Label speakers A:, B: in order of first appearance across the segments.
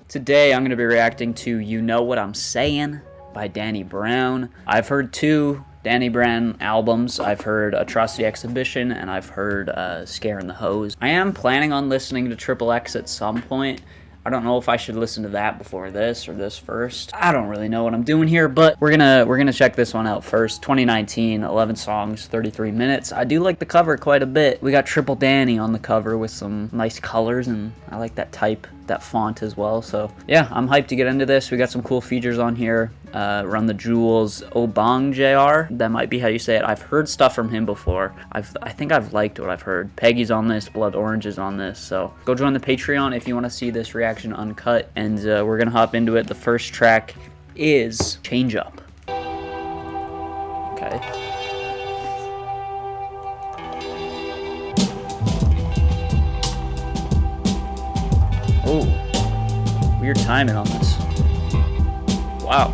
A: Today I'm going to be reacting to You Know What I'm Saying by Danny Brown. I've heard two Danny Brown albums. I've heard Atrocity Exhibition and I've heard Scare in the Hose. I am planning on listening to Triple X at some point. I don't know if I should listen to that before this or this first. I don't really know what I'm doing here, but we're gonna check this one out first. 2019, 11 songs, 33 minutes. I do like the cover quite a bit. We got Triple Danny on the cover with some nice colors, and I like that type, that font as well. So yeah, I'm hyped to get into this. We got some cool features on here. Run the Jewels, Obong JR. That might be how you say it. I've heard stuff from him before. I think I've liked what I've heard. Peggy's on this, Blood Orange is on this. So go join the Patreon if you want to see this reaction uncut. And we're gonna hop into it. The first track is Change Up. Okay. Oh, weird timing on this. Wow.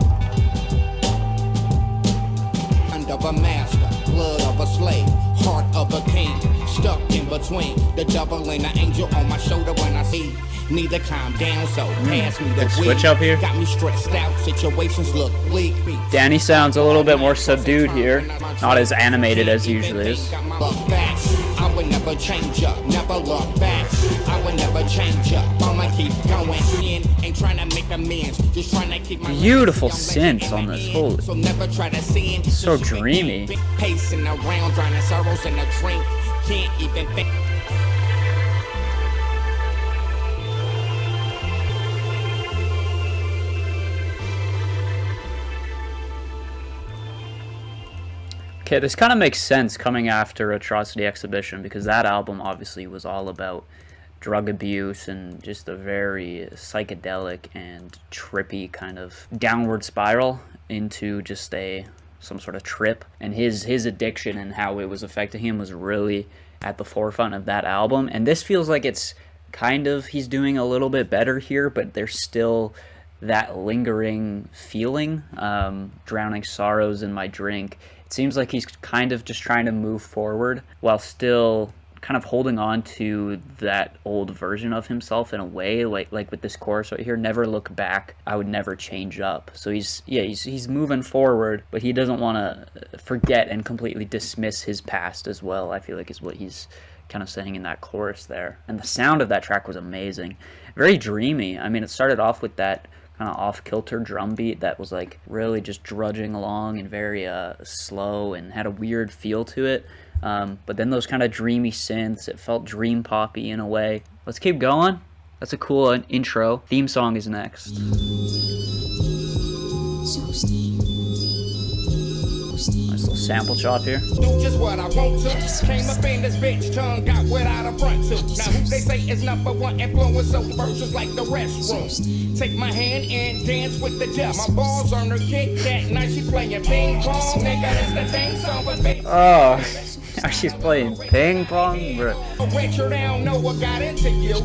B: Of a master, blood of a slave, heart of a king, stuck in between the devil and the angel on my shoulder when I see. Need to calm down, so pass me the
A: switch up here.
B: Got me stressed out, situations look bleak.
A: Danny sounds a little bit more subdued here, not as animated as he usually is.
B: I would never change up, never look back. I would never change up. I'ma keep going in, ain't trying to make amends, just trying to keep my
A: beautiful synths on this. Holy,
B: so never try to sin.
A: So dreamy.
B: Pacing around, drowning sorrows in a drink. Can't even think.
A: Okay, this kind of makes sense coming after Atrocity Exhibition, because that album obviously was all about drug abuse and just a very psychedelic and trippy kind of downward spiral into just some sort of trip. And his addiction and how it was affecting him was really at the forefront of that album. And this feels like it's kind of, he's doing a little bit better here, but there's still that lingering feeling. Drowning sorrows in my drink. It seems like he's kind of just trying to move forward while still kind of holding on to that old version of himself in a way, like with this chorus right here, never look back, I would never change up. So he's moving forward, but he doesn't want to forget and completely dismiss his past as well, I feel like is what he's kind of saying in that chorus there. And the sound of that track was amazing. Very dreamy. I mean, it started off with that kind of off-kilter drum beat that was like really just drudging along and very slow and had a weird feel to it. But then those kind of dreamy synths, it felt dream poppy in a way. Let's keep going. That's a cool intro. Theme song is next. Nice little sample chop here.
B: Do just what I want to. Came up in this bitch, tongue got without a front to. Now who they say is #1 influence over verses like the restroom. Take my hand and dance with the devil. My balls on her kick that night she playing ping pong. Nigga, that's the thing song with me.
A: Oh, now she's playing ping pong, bro.
B: Richard down know what got into you.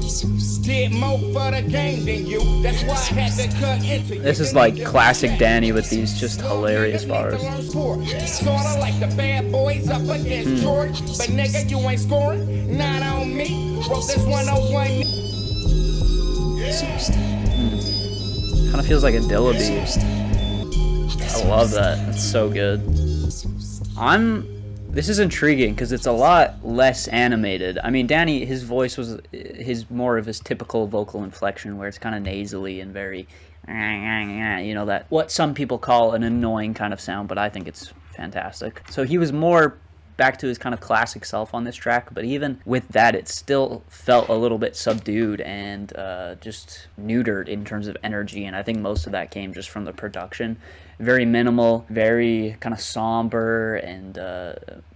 B: Did more for the game than you. That's why I had to cut into you.
A: This is like classic Danny with these just hilarious bars.
B: Sorta like the bad boys up against Jordan. But nigga, you ain't scoring. Not on me. Wrote this 101.
A: Kind of feels like a Dilla beat. I love that. That's so good. This is intriguing because it's a lot less animated. I mean, Danny, his voice was more of his typical vocal inflection where it's kind of nasally and very, you know, that what some people call an annoying kind of sound, but I think it's fantastic. So he was more back to his kind of classic self on this track, but even with that, it still felt a little bit subdued and just neutered in terms of energy, and I think most of that came just from the production. Very minimal, very kind of somber and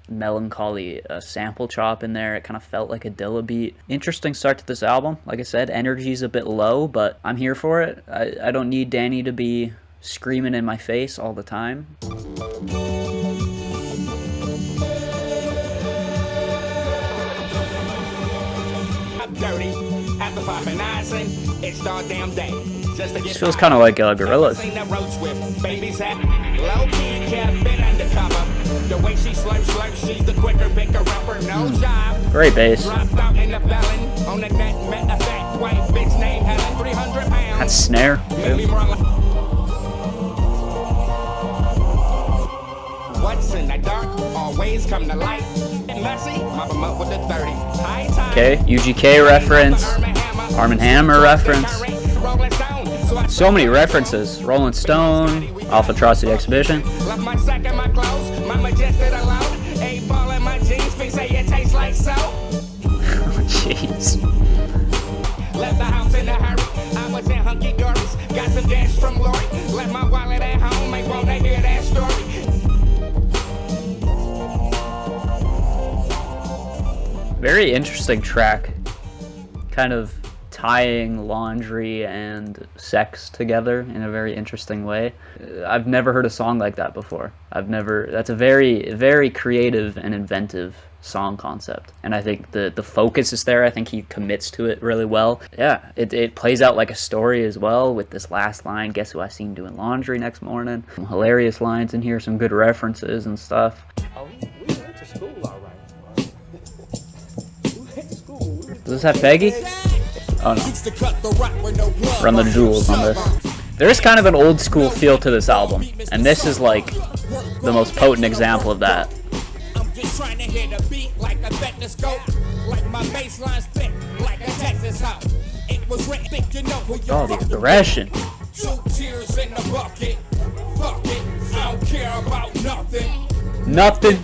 A: melancholy sample chop in there. It kind of felt like a Dilla beat. Interesting start to this album. Like I said, energy's a bit low, but I'm here for it. I don't need Danny to be screaming in my face all the time.
B: Dirty, after popping icing, it's our damn day. Just to get
A: this feels kind of like Gorillaz.
B: Baby's at low key, kept it undercover. The way she slurps, she's the quicker picker upper, no job.
A: Great bass.
B: Dropped out in the felon on the net, met effect. white bitch named Helen, 300 pounds.
A: That snare.
B: Made me run like... What's in the dark always come to light. Messy, mop 'em up with the 30.
A: Okay, UGK reference, Arm & Hammer reference. So many references. Rolling Stone, Alpha Atrocity Exhibition.
B: Left my sack and my clothes, my majestic alone. A ball in my jeans, they say it tastes like soap.
A: Jeez.
B: Left the house in a hurry, I was in hunky dories. Got some gas from Lori, left my wallet at home, ain't wanna hear that story.
A: Very interesting track. Kind of tying laundry and sex together in a very interesting way. I've never heard a song like that before. That's a very, very creative and inventive song concept. And I think the focus is there. I think he commits to it really well. Yeah, it plays out like a story as well with this last line, guess who I seen doing laundry next morning. Some hilarious lines in here, some good references and stuff.
C: Oh, we went to school all right. We went to school.
A: Does this have Peggy? Oh no. Run the jewels on this. There is kind of an old school feel to this album, and this is like the most potent example of that.
B: I'm just trying to hit a beat like a stethoscope, like my bassline's thick, like a Texas house. It was written, think you know who you
A: Oh, the aggression.
B: 2 tears in the bucket. Fuck it, I don't care about nothing.
A: Nothing.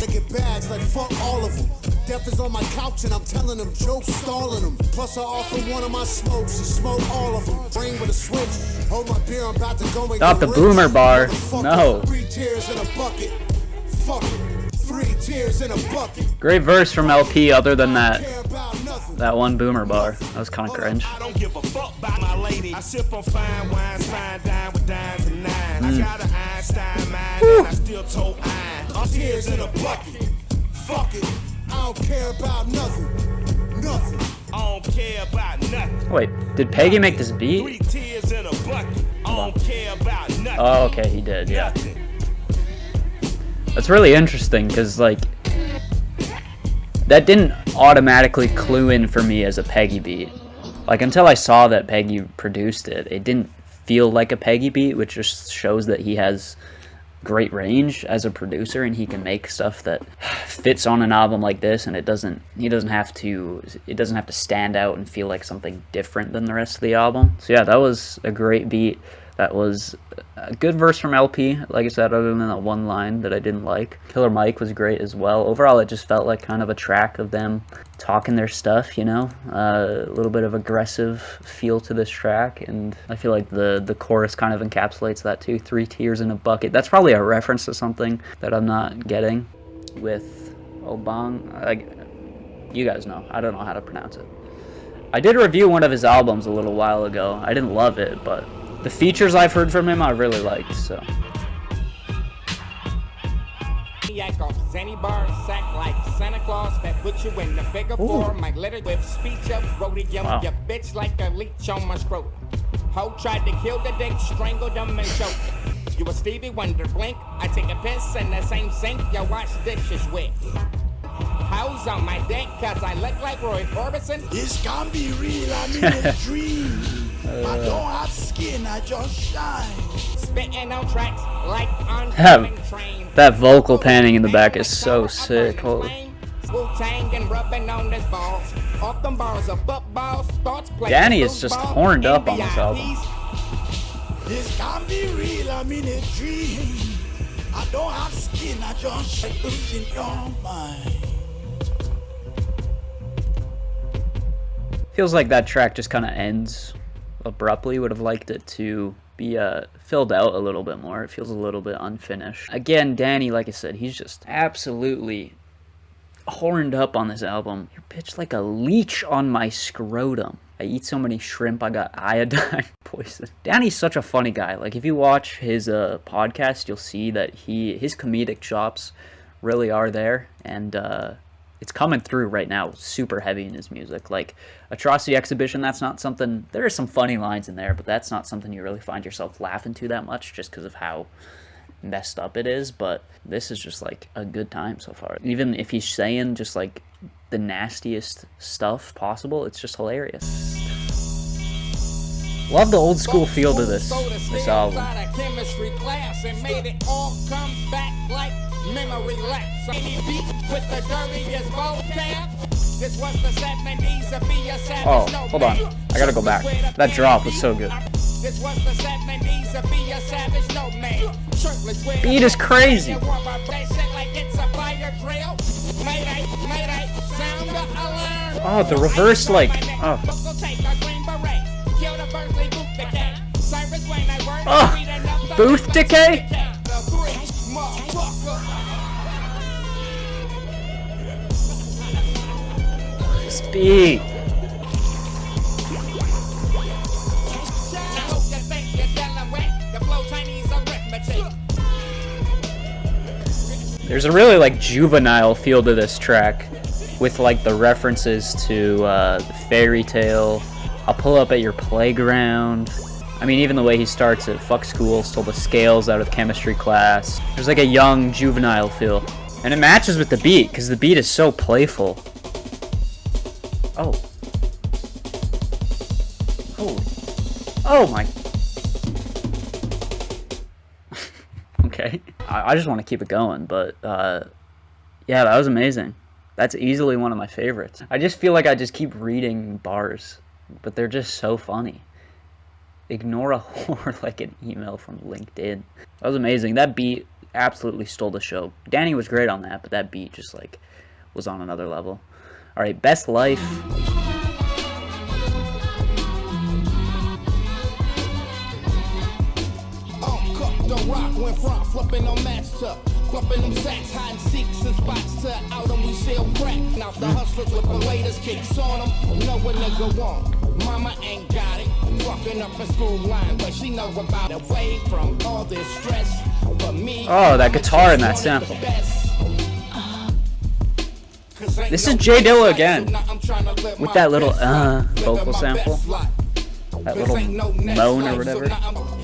D: They get bags like fuck all of them. Death is on my couch and I'm telling them jokes, stalling them. Plus I offer one of my smokes, she smoke all of them. Brain with a switch, hold my beer, I'm about to go and
A: Not
D: get
A: the
D: rich.
A: boomer bar. No.
D: 3 tears in a bucket. Fuck it. 3 tears in a bucket.
A: Great verse from LP other than that
D: Care about nothing.
A: one boomer bar. That was kind of cringe.
B: I don't give a fuck about my lady. I sip on fine wines, fine dine with dimes and nines. I got an Einstein mind and I still told iron. I'm tears in a bucket.
D: Fuck it. I don't care about nothing. Nothing.
B: I don't care about nothing.
A: Wait, did Peggy make this
B: 3
A: beat?
B: tears in a bucket. I don't care about nothing.
A: Oh, okay, he did, yeah. That's really interesting because, like, that didn't automatically clue in for me as a Peggy beat. Like, until I saw that Peggy produced it, it didn't feel like a Peggy beat, which just shows that he has great range as a producer and he can make stuff that fits on an album like this, and it doesn't have to stand out and feel like something different than the rest of the album. So yeah, that was a great beat. That was a good verse from LP, like I said, other than that one line that I didn't like. Killer Mike was great as well. Overall, it just felt like kind of a track of them talking their stuff, you know? A little bit of aggressive feel to this track, and I feel like the chorus kind of encapsulates that too. 3 tears in a bucket. That's probably a reference to something that I'm not getting with Obang. Like, you guys know. I don't know how to pronounce it. I did review one of his albums a little while ago. I didn't love it, but the features I've heard from him I really liked, so.
B: Zany bar sack like Santa Claus that put you in the figure four. My letter with speech up, rhodium,
A: Wow.
B: your bitch like a leech on my scrotum. Ho tried to kill the dick, strangled him and choked him. You a Stevie Wonder blink, I take a piss in the same sink you wash dishes with. Hoes on my dick cause I look like Roy Orbison.
D: This can't be real, I'm in a dream. I don't have skin, I just shine.
B: Spitting on tracks like oncoming train.
A: That vocal panning in the back is so sick. Holy.
B: Wu-Tang and rubbing on his balls. Off them bars of footballs, thoughts play
A: Danny is just
B: football,
A: horned up on this
B: NBIPs.
A: album.
D: This can't be real, I'm in a dream. I don't have skin, I just shine. Who's in your mind?
A: Feels like that track just kind of ends abruptly. Would have liked it to be filled out a little bit more. It feels a little bit unfinished. Again, Danny, like I said, he's just absolutely horned up on this album. You're pitched like a leech on my scrotum. I eat so many shrimp, I got iodine poison. Danny's such a funny guy. Like, if you watch his podcast, you'll see that his comedic chops really are there, and it's coming through right now, super heavy in his music. Like, Atrocity Exhibition, that's not something, there are some funny lines in there, but that's not something you really find yourself laughing to that much, just because of how messed up it is. But this is just like a good time so far. Even if he's saying just like the nastiest stuff possible, it's just hilarious. Love the old school feel to this album.
B: Chemistry class and made it all come back like memory lapse. Any beat with the dirtiest vocab. This was the 70s to be a savage.
A: Oh, hold on. I gotta go back. That drop was so good.
B: This was the 70s to be a savage nomad.
A: Beat is crazy. Oh, the reverse, like, oh. Oh, booth decay? Speed. There's a really like juvenile feel to this track, with like the references to fairy tale. I'll pull up at your playground. I mean, even the way he starts it, fuck school, stole the scales out of chemistry class. There's like a young juvenile feel, and it matches with the beat because the beat is so playful. Oh. Holy. Oh my. Okay. I just want to keep it going, but yeah, that was amazing. That's easily one of my favorites. I just feel like I just keep reading bars, but they're just so funny. Ignore a whore like an email from LinkedIn. That was amazing. That beat absolutely stole the show. Danny was great on that, but that beat just like was on another level. All right, Best Life.
B: Rock went from flipping on mats to flipping them sacks, hiding seeks and spots to out them we sell crack. Now the hustlers with the latest kicks on them, know what nigga want. Mama ain't got it, fucking up a school line, but she know about it. Away from all this stress for me.
A: Oh, that guitar in that sample. This is J Dilla again with that little vocal sample, that little moan or whatever.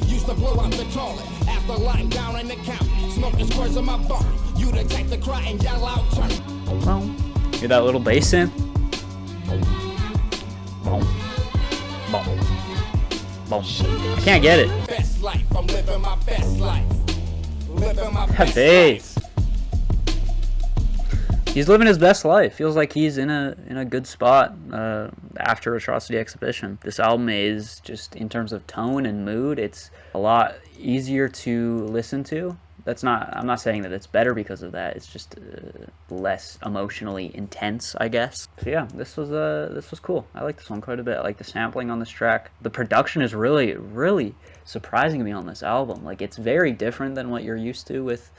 B: Used to blow out the toilet after lying down in the couch. Smoking squares on my bar. You the type to cry and yell out turn.
A: Boom. Hear that little bass in? Boom. Boom. Boom. I can't get it.
B: Best life, I'm living my best life. Living my
A: That bass. He's living his best life. Feels like he's in a good spot after Atrocity Exhibition. This album is just, in terms of tone and mood, it's a lot easier to listen to. I'm not saying that it's better because of that. It's just less emotionally intense, I guess. So yeah, this was cool. I like this one quite a bit. I like the sampling on this track. The production is really, really surprising me on this album. Like, it's very different than what you're used to with,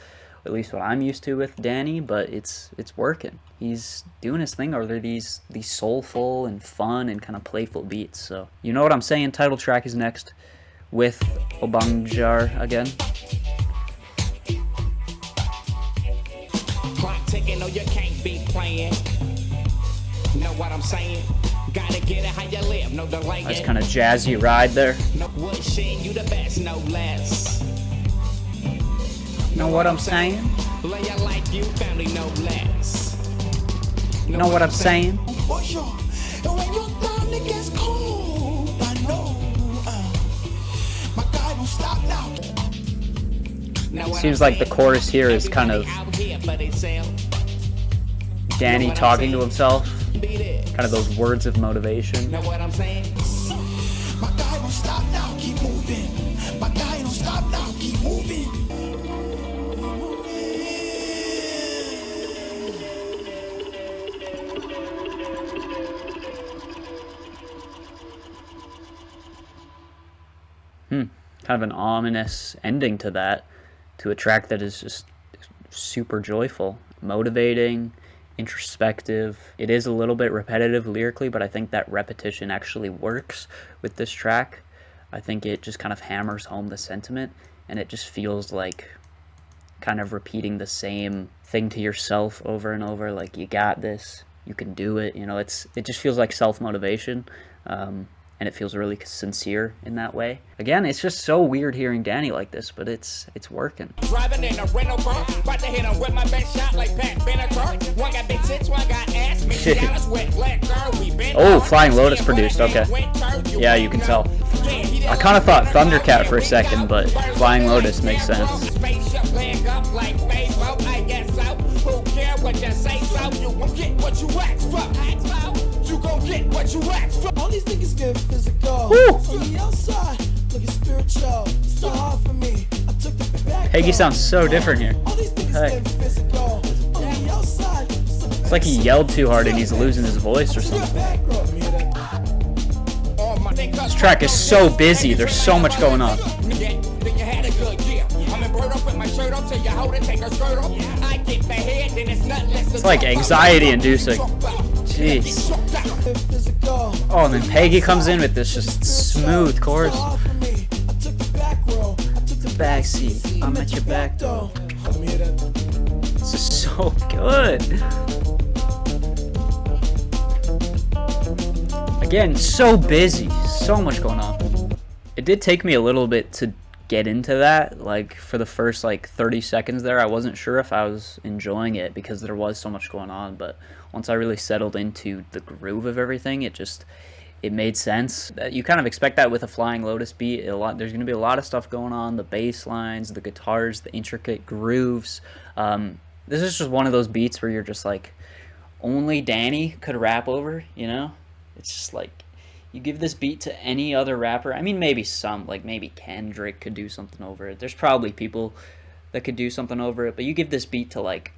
A: at least what I'm used to with Danny, but it's working. He's doing his thing over these soulful and fun and kind of playful beats. So, you know what I'm saying? Title track is next with Obanjar again.
B: Clock ticking, no, you can't be playing. Know what I'm saying? Gotta get it how you live, no delay.
A: Nice kind of jazzy ride there.
B: No wishing you the best, no less.
A: Know what I'm saying?
B: Lay your life, you family, no less.
A: Know what I'm saying? Seems like the chorus here is kind of Danny talking to himself. Kind of those words of motivation.
B: Know what I'm saying? My guy don't stop now, keep moving. My guy don't stop now, keep moving.
A: Kind of an ominous ending to that, to a track that is just super joyful, motivating, introspective. It is a little bit repetitive lyrically, but I think that repetition actually works with this track. I think it just kind of hammers home the sentiment, and it just feels like kind of repeating the same thing to yourself over and over, like, you got this, you can do it, you know. It just feels like self-motivation. and it feels really sincere in that way. Again, it's just so weird hearing Danny like this, but it's working.
B: Driving in a rental car, about to hit him with my best shot like Pat Benatar. One got big tits, one got ass.
A: Oh, Flying Lotus produced, okay. Yeah, you can tell. I kind of thought Thundercat for a second, but Flying Lotus makes sense.
E: All these niggas get physical.
A: Woo!
E: On the outside, looking spiritual. It's too hard for me. I took the back.
A: Peggy sounds so different here.
E: All these niggas
A: Hey.
E: get physical. On the outside,
A: It's like he yelled too hard and he's losing his voice or something. This track is so busy. There's so much going on. It's like anxiety inducing. Jeez. Oh, and then Peggy comes in with this just smooth chorus. Backseat, I'm at your back door. This is so good. Again, so busy, so much going on. It did take me a little bit to get into that. Like for the first like 30 seconds there, I wasn't sure if I was enjoying it because there was so much going on. But once I really settled into the groove of everything, it made sense. You kind of expect that with a Flying Lotus beat. There's going to be a lot of stuff going on. The bass lines, the guitars, the intricate grooves. This is just one of those beats where you're just like, only Danny could rap over, you know? It's just like, you give this beat to any other rapper. I mean, maybe some, like maybe Kendrick could do something over it. There's probably people that could do something over it, but you give this beat to like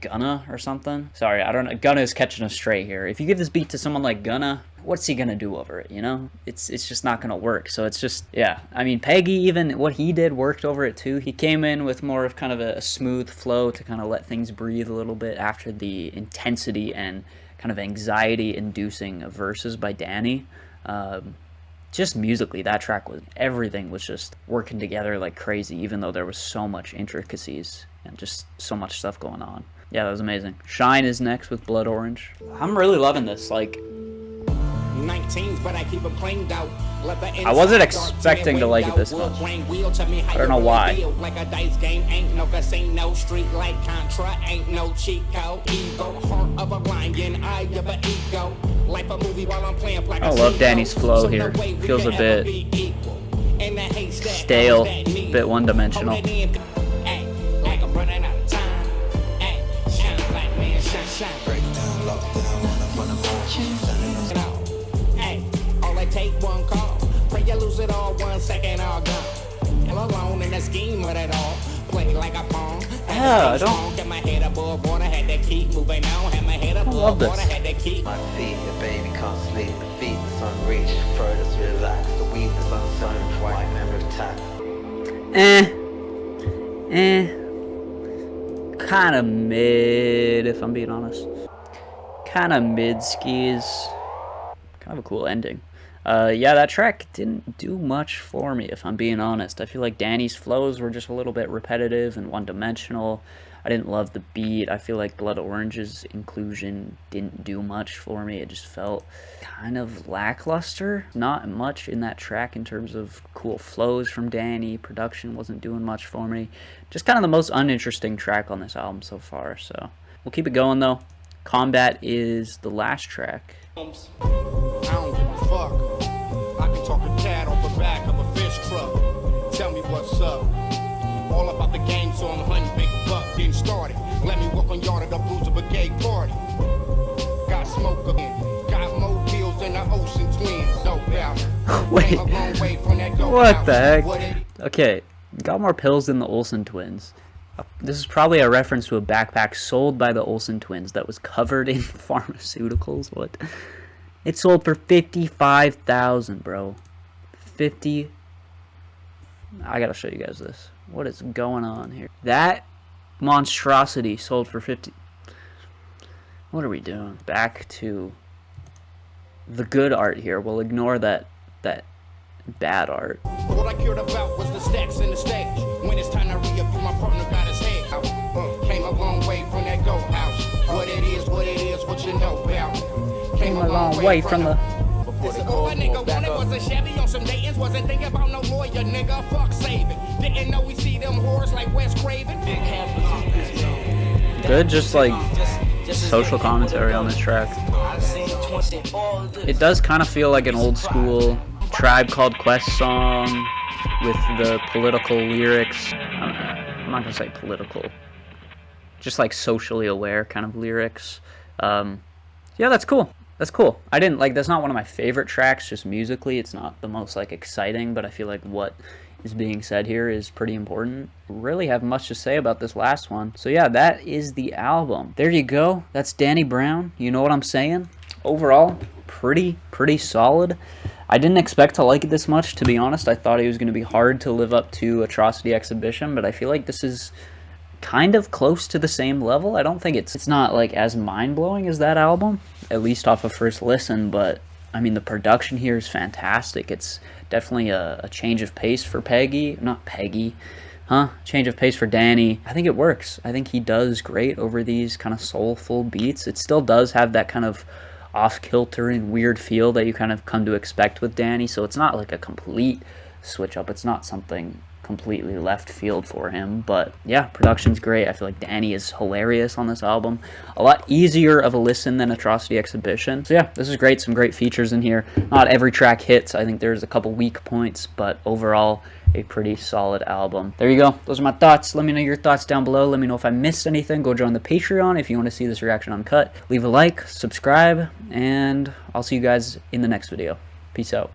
A: Gunna or something. Sorry, I don't know. Gunna is catching us straight here. If you give this beat to someone like Gunna, what's he gonna do over it, you know? It's just not gonna work. So it's just, yeah. I mean, Peggy, even what he did worked over it too. He came in with more of kind of a smooth flow to kind of let things breathe a little bit after the intensity and kind of anxiety-inducing verses by Danny. Just musically, that track everything was just working together like crazy, even though there was so much intricacies and just so much stuff going on. Yeah, that was amazing. Shine is next with Blood Orange. I'm really loving this. Like,
B: 19s, but I keep it plain out.
A: I wasn't expecting to like it this much. I don't know why.
B: Like a dice game, ain't no casino, street like Contra, ain't no cheat code. Ego, heart of a lion, eye of an ego. Like a movie while I'm playing like
A: I love Danny's flow here. Feels a bit stale, a bit one-dimensional.
B: Take one call, pray you lose it all, 1 second all gone. Alone in the scheme of it all, play like a pawn.
A: Yeah, I don't.
B: Get my head above water, had to keep moving on. Had my head above water, had to keep.
F: My feet, the baby can't sleep. The feet, the sun reach, furthest relax. The weed, the sun sun, white memory tap.
A: Kind of mid, if I'm being honest. Kind of mid skis. Kind of a cool ending. Yeah, that track didn't do much for me, if I'm being honest. I feel like Danny's flows were just a little bit repetitive and one-dimensional. I didn't love the beat. I feel like Blood Orange's inclusion didn't do much for me. It just felt kind of lackluster. Not much in that track in terms of cool flows from Danny. Production wasn't doing much for me. Just kind of the most uninteresting track on this album so far. So we'll keep it going, though. Combat is the last track.
B: I don't give a fuck. I can talk a cat off the back of a fish truck. Tell me what's up. All about the game, so I'm hunting big buck. Getting started. Let me walk on yard at the Bruiser Brigade party. Got smoke again. Got more pills than the Ocean Twins. Dope out.
A: Wait.
B: A long way from that dope
A: What
B: house.
A: the heck?
B: What it-
A: Okay, got more pills than the Olsen twins. This is probably a reference to a backpack sold by the Olsen twins that was covered in pharmaceuticals. What? It sold for $55,000, bro. 50. I gotta show you guys this. What is going on here? That monstrosity sold for 50. What are we doing? Back to the good art here. We'll ignore that bad art.
B: What I cared about was the stacks in the stage. When it's time to re-up, my partner got his head out. Came a long way from that goat house. What it is, what you know about.
A: Came a long way from the
C: before they
B: All
C: call
B: a
C: for
B: nigga
C: back
B: wanted
C: up.
B: was a Chevy on some Dayton's. Wasn't thinking about no lawyer, nigga. Fuck saving. Didn't know we see them whores like Wes Craven.
A: Good, just like social commentary on this track. It does kind of feel like an old school Tribe Called Quest song with the political lyrics. I'm not gonna say political, just like socially aware kind of lyrics. Yeah, that's cool. That's cool. I didn't like. That's not one of my favorite tracks. Just musically, it's not the most like exciting. But I feel like what is being said here is pretty important. Really have much to say about this last one. So yeah, that is the album. There you go. That's Danny Brown. You know what I'm saying? Overall, pretty solid. I didn't expect to like it this much, to be honest. I thought it was going to be hard to live up to Atrocity Exhibition, but I feel like this is kind of close to the same level. I don't think it's not like as mind-blowing as that album, at least off of first listen, but I mean the production here is fantastic. It's definitely a change of pace for change of pace for Danny. I think it works. I think he does great over these kind of soulful beats. It still does have that kind of off-kilter and weird feel that you kind of come to expect with Danny, so it's not like a complete switch up. It's not something completely left field for him, but yeah, production's great. I feel like Danny is hilarious on this album. A lot easier of a listen than Atrocity Exhibition. So yeah, this is great. Some great features in here. Not every track hits. I think there's a couple weak points, but overall a pretty solid album. There you go. Those are my thoughts. Let me know your thoughts down below. Let me know if I missed anything. Go join the Patreon if you want to see this reaction uncut. Leave a like, subscribe, and I'll see you guys in the next video. Peace out.